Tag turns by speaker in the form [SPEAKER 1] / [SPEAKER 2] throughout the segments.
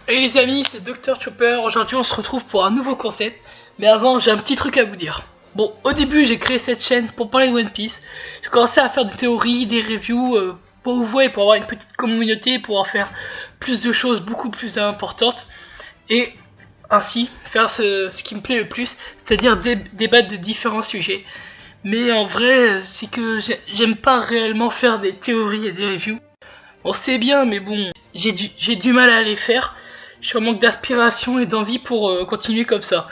[SPEAKER 1] Hey les amis, c'est Dr Chopper. Aujourd'hui on se retrouve pour un nouveau concept. Mais avant, j'ai un petit truc à vous dire. Bon, au début j'ai créé cette chaîne pour parler de One Piece. J'ai commencé à faire des théories, des reviews pour vous voir et pour avoir une petite communauté, pour pouvoir faire plus de choses beaucoup plus importantes. Et ainsi faire ce qui me plaît le plus, c'est-à-dire débattre de différents sujets. Mais en vrai, c'est que j'aime pas réellement faire des théories et des reviews. On sait bien, mais bon, j'ai du mal à les faire. Je suis en manque d'aspiration et d'envie pour continuer comme ça.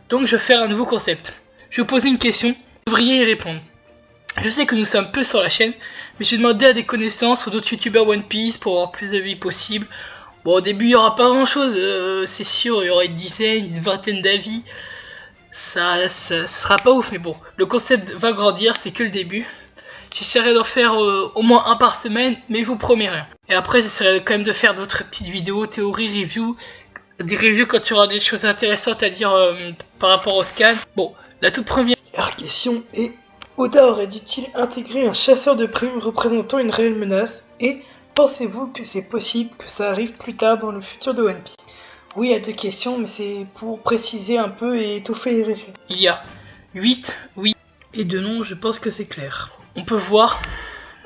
[SPEAKER 1] Donc je vais faire un nouveau concept. Je vais vous poser une question, vous devriez y répondre. Je sais que nous sommes peu sur la chaîne, mais je vais demander à des connaissances ou d'autres youtubeurs One Piece pour avoir plus d'avis possible. Bon, au début il n'y aura pas grand chose, c'est sûr, il y aura une dizaine, une vingtaine d'avis. Ça sera pas ouf, mais bon, le concept va grandir, c'est que le début. J'essaierai d'en faire au moins un par semaine, mais je vous promets rien. Et après, j'essaierai quand même de faire d'autres petites vidéos, théories, reviews. Des reviews quand tu auras des choses intéressantes à dire par rapport au scan. Bon, la toute première question est: Oda aurait-il intégré un chasseur de primes représentant une réelle menace? Et pensez-vous que c'est possible que ça arrive plus tard dans le futur de One Piece? Oui, il y a deux questions, mais c'est pour préciser un peu et étoffer les résumés. Il y a 8 oui et 2 non, je pense que c'est clair. On peut voir,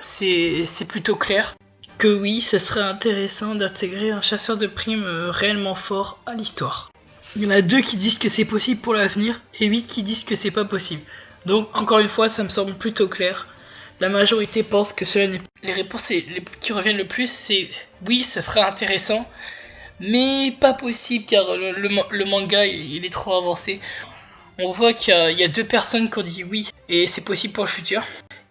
[SPEAKER 1] c'est plutôt clair, que oui, ce serait intéressant d'intégrer un chasseur de primes réellement fort à l'histoire. Il y en a 2 qui disent que c'est possible pour l'avenir et 8 qui disent que c'est pas possible. Donc encore une fois, ça me semble plutôt clair. La majorité pense que cela n'est pas. Les réponses qui reviennent le plus, c'est oui, ce serait intéressant, mais pas possible car le manga il est trop avancé. On voit qu'il y a 2 personnes qui ont dit oui et c'est possible pour le futur.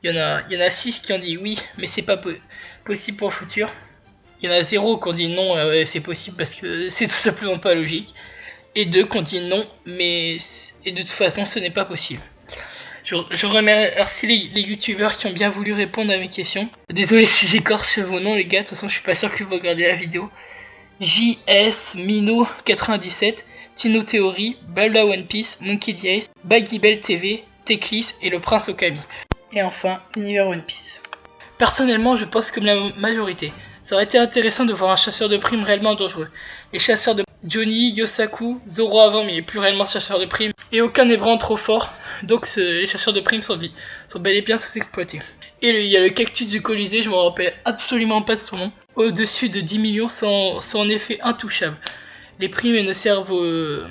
[SPEAKER 1] Il y en a 6 qui ont dit oui, mais c'est pas possible pour le futur. Il y en a 0 qui ont dit non, c'est possible parce que c'est tout simplement pas logique. Et 2 qui ont dit non, mais et de toute façon ce n'est pas possible. Je remercie les youtubeurs qui ont bien voulu répondre à mes questions. Désolé si j'écorche vos noms les gars, de toute façon je suis pas sûr que vous regardez la vidéo. JS Mino 97, Tino Theory, Balda One Piece, Monkey D. Ace, Baggy Bell TV, Teklis et le Prince Okami. Et enfin, Univers One Piece. Personnellement, je pense comme la majorité. Ça aurait été intéressant de voir un chasseur de primes réellement dangereux. Les chasseurs de Johnny, Yosaku, Zoro avant, mais il n'est plus réellement chasseur de primes. Et aucun n'est vraiment trop fort. Donc les chasseurs de primes sont bel et bien sous-exploités. Et il y a le cactus du Colisée, je me rappelle absolument pas de son nom. Au-dessus de 10 millions, sont en effet intouchables. Les primes ne servent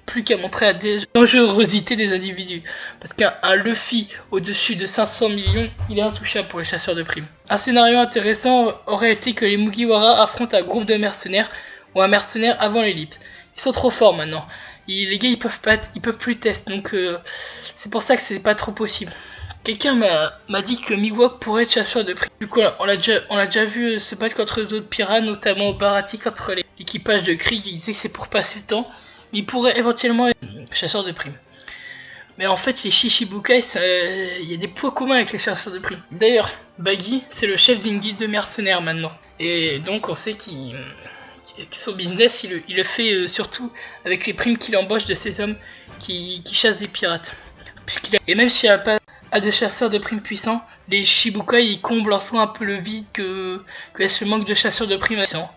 [SPEAKER 1] plus qu'à montrer la dangerosité des individus. Parce qu'un Luffy au-dessus de 500 millions, il est intouchable pour les chasseurs de primes. Un scénario intéressant aurait été que les Mugiwara affrontent un groupe de mercenaires ou un mercenaire avant l'ellipse. Ils sont trop forts maintenant. Les gars ils peuvent plus tester, donc c'est pour ça que c'est pas trop possible. Quelqu'un m'a dit que Miwok pourrait être chasseur de primes. Du coup, on l'a déjà vu se battre contre d'autres pirates, notamment au Barati contre l'équipage de Krieg. Il disait que c'est pour passer le temps. Mais il pourrait éventuellement être chasseur de primes. Mais en fait, les Shichibukai, il y a des points communs avec les chasseurs de primes. D'ailleurs, Baggy, c'est le chef d'une guilde de mercenaires maintenant. Et donc, on sait que son business, il le fait surtout avec les primes qu'il embauche de ces hommes qui chassent des pirates. Et même s'il n'y a pas de chasseurs de primes puissants, les Shichibukai ils comblent en soi un peu le vide que laisse le manque de chasseurs de primes puissants.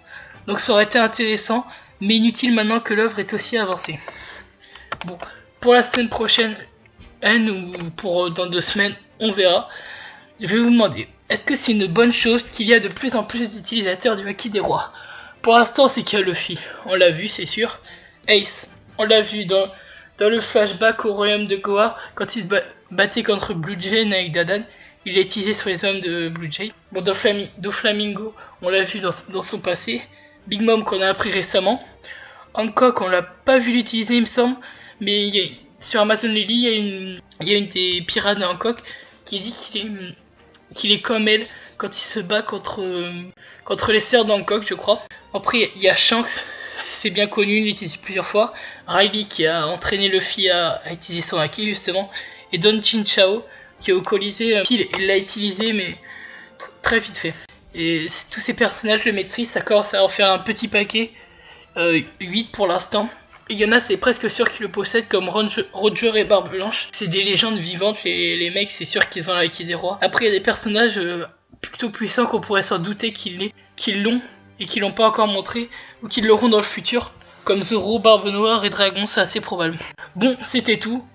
[SPEAKER 1] Donc ça aurait été intéressant, mais inutile maintenant que l'œuvre est aussi avancée. Bon, pour la semaine prochaine, ou pour dans 2 semaines, on verra. Je vais vous demander, est-ce que c'est une bonne chose qu'il y a de plus en plus d'utilisateurs du Haki des Rois? Pour l'instant, c'est qu'il y a Luffy, on l'a vu, c'est sûr. Ace, on l'a vu dans le flashback au royaume de Goa, quand il se battait contre Blue Jay avec Dadan, il l'a utilisé sur les hommes de Blue Jay. Bon, Doflamingo, on l'a vu dans son passé. Big Mom qu'on a appris récemment. Hancock, on l'a pas vu l'utiliser, il me semble, mais sur Amazon Lily, il y a une des pirates de Hancock qui dit qu'il est comme elle quand il se bat contre les sœurs d'Hancock, je crois. Après, il y a Shanks, c'est bien connu, il l'utilise plusieurs fois. Riley qui a entraîné Luffy à utiliser son haki justement. Et Don Chin Chao qui est au Colisée, il l'a utilisé mais très vite fait. Et tous ces personnages le maîtrisent, ça commence à en faire un petit paquet. 8 pour l'instant. Il y en a, c'est presque sûr qu'ils le possèdent, comme Roger et Barbe Blanche. C'est des légendes vivantes, les mecs, c'est sûr qu'ils ont la Key des rois. Après, il y a des personnages plutôt puissants qu'on pourrait s'en douter qu'ils l'ont et qu'ils l'ont pas encore montré, ou qu'ils l'auront dans le futur, comme Zoro, Barbe Noire et Dragon, c'est assez probable. Bon, c'était tout.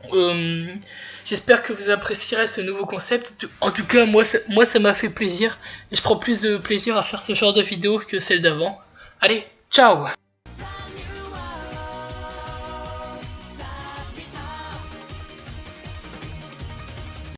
[SPEAKER 1] J'espère que vous apprécierez ce nouveau concept. En tout cas, moi ça m'a fait plaisir. Et je prends plus de plaisir à faire ce genre de vidéo que celle d'avant. Allez, ciao!